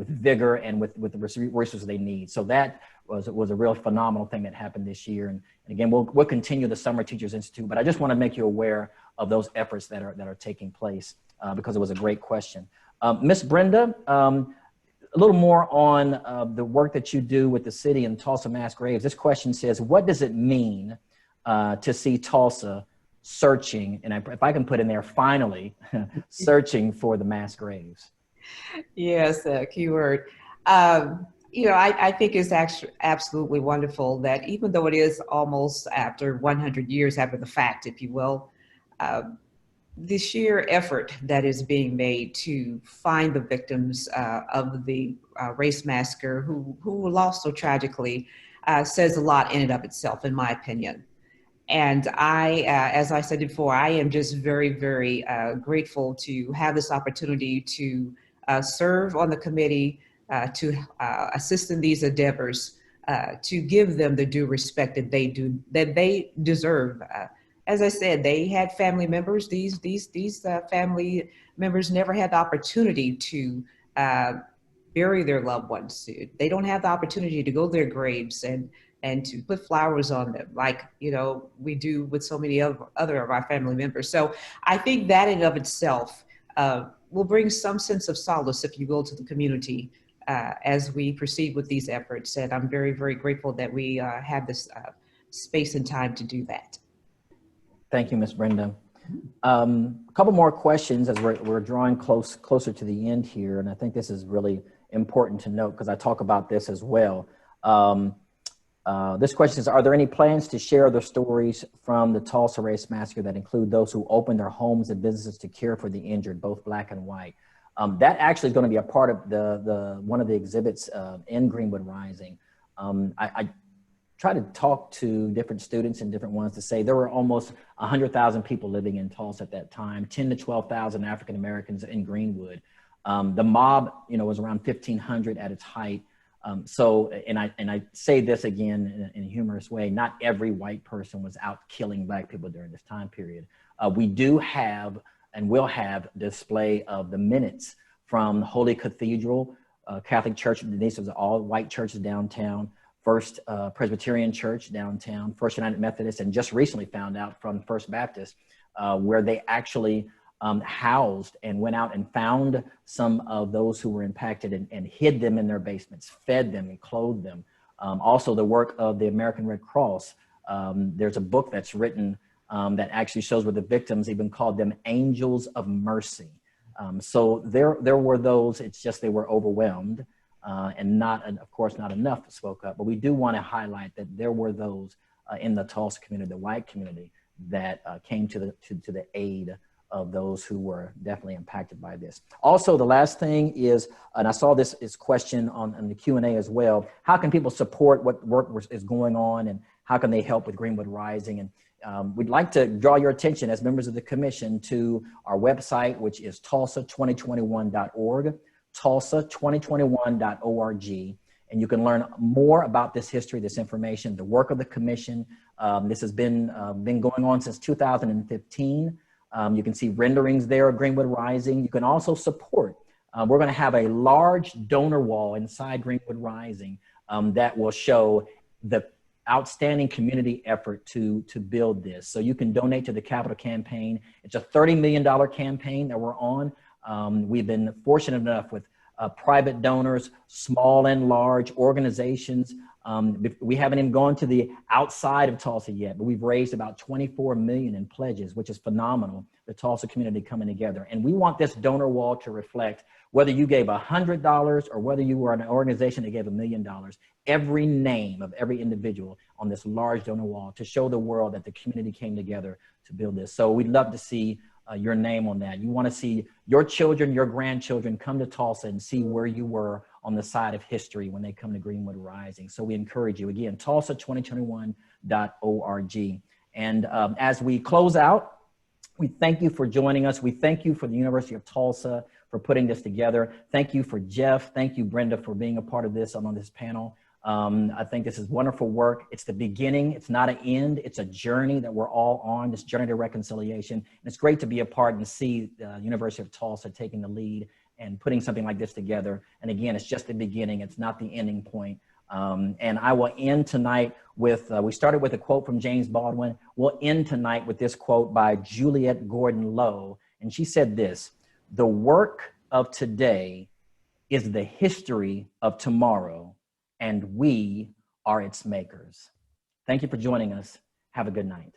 vigor and with the resources they need. So that was a real phenomenal thing that happened this year. And again, we'll continue the Summer Teachers Institute, but I just want to make you aware of those efforts that are taking place because it was a great question. Miss Brenda, a little more on the work that you do with the city and Tulsa Mass Graves. This question says, what does it mean to see Tulsa searching, and if I can put in there, finally, searching for the mass graves? Yes, keyword. You know, I think it's actually absolutely wonderful that even though it is almost after 100 years after the fact, if you will, the sheer effort that is being made to find the victims of the race massacre who lost so tragically says a lot in and of itself, in my opinion. And I, as I said before, I am just very, very grateful to have this opportunity to serve on the committee, to assist in these endeavors, to give them the due respect that they deserve. As I said, they had family members. These family members never had the opportunity to bury their loved ones. They don't have the opportunity to go to their graves and to put flowers on them, like, you know, we do with so many other of our family members. So I think that in of itself will bring some sense of solace, if you will, to the community as we proceed with these efforts. And I'm very, very grateful that we have this space and time to do that. Thank you, Ms. Brenda. A couple more questions as we're drawing closer to the end here, and I think this is really important to note because I talk about this as well. This question is, are there any plans to share the stories from the Tulsa Race Massacre that include those who opened their homes and businesses to care for the injured, both Black and white? That actually is going to be a part of one of the exhibits in Greenwood Rising. I try to talk to different students and different ones to say there were almost 100,000 people living in Tulsa at that time, 10 to 12,000 African Americans in Greenwood. The mob, you know, was around 1,500 at its height. And I say this again in a humorous way, not every white person was out killing Black people during this time period. We do have and will have display of the minutes from Holy Cathedral, Catholic Church. These are all white churches downtown. First Presbyterian Church downtown, First United Methodist, and just recently found out from First Baptist, where they actually housed and went out and found some of those who were impacted and hid them in their basements, fed them and clothed them. Also the work of the American Red Cross. There's a book that's written that actually shows where the victims even called them angels of mercy. So there were those, it's just they were overwhelmed. And of course, not enough spoke up. But we do want to highlight that there were those in the Tulsa community, the white community, that came to the aid of those who were definitely impacted by this. Also, the last thing is, and I saw this question on the Q&A as well, how can people support what work is going on, and how can they help with Greenwood Rising? And we'd like to draw your attention as members of the commission to our website, which is tulsa2021.org. tulsa2021.org, and you can learn more about this history, this information, the work of the commission. This has been going on since 2015. You can see renderings there of Greenwood Rising. You can also support. We're going to have a large donor wall inside Greenwood Rising that will show the outstanding community effort to build this. So you can donate to the Capital Campaign. It's a $30 million campaign that we're on. We've been fortunate enough with private donors, small and large organizations. We haven't even gone to the outside of Tulsa yet, but we've raised about $24 million in pledges, which is phenomenal, the Tulsa community coming together. And we want this donor wall to reflect whether you gave $100 or whether you were an organization that gave $1 million, every name of every individual on this large donor wall to show the world that the community came together to build this. So we'd love to see your name on that. You want to see your children, your grandchildren come to Tulsa and see where you were on the side of history when they come to Greenwood Rising. So we encourage you, again, tulsa2021.org. And as we close out, we thank you for joining us. We thank you for the University of Tulsa for putting this together. Thank you for Jeff. Thank you, Brenda, for being a part of this on this panel. I think this is wonderful work. It's the beginning. It's not an end. It's a journey that we're all on, this journey to reconciliation. And it's great to be a part and see the University of Tulsa taking the lead and putting something like this together. And again, it's just the beginning. It's not the ending point. And I will end tonight with, we started with a quote from James Baldwin. We'll end tonight with this quote by Juliette Gordon Lowe. And she said this: "The work of today is the history of tomorrow, and we are its makers." Thank you for joining us. Have a good night.